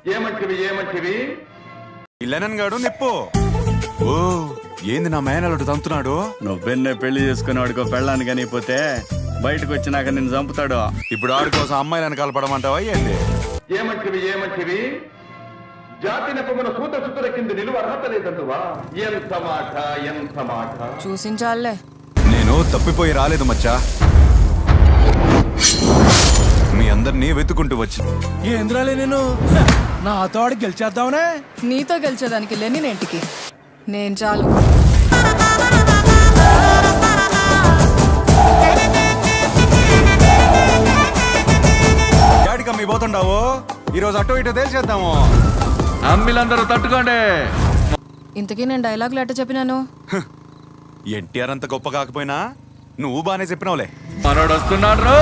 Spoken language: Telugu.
ఏమంటివి ఇల్లెనన్ గాడు నిప్పు. ఓ ఏంది నా మేనలుడు తంతున్నాడు? నువ్వెన్నే పెళ్లి చేసుకుని వాడికో పెళ్ళాన్ని కానీ పోతే బయటకు వచ్చినాక నిన్ను చంపుతాడు. ఇప్పుడు ఆడి కోసం అమ్మాయిలను కలపడమంటావా ఏంది? ఏమంటివి జాతి నెపమున సూత సుతుల కింద నిలువ అర్హత లేదంటువా? ఎంత మాట చూసించాలే. నేను తప్పిపోయి రాలేదు మచ్చా, మీ అందరినీ వెతుకుంటూ వచ్చి. ఏంద్రాలే నేను నాతో ఆడి గెలిచేద్దామనే. నీతో గెలిచేదానికి లెనినేంటికి, నేను చాలు. గాడికమ్మి పోతుండావు, ఈరోజు అటో ఇటో తేల్చేద్దాము. అమ్మిలందరూ తట్టుకోండి. ఇంతకీ నేను డైలాగులు ఎట్ట చెప్పినాను? ఎన్టీఆర్ అంత గొప్ప కాకపోయినా నువ్వు బానే చెప్పినావులే. మనోడు వస్తున్నాడు.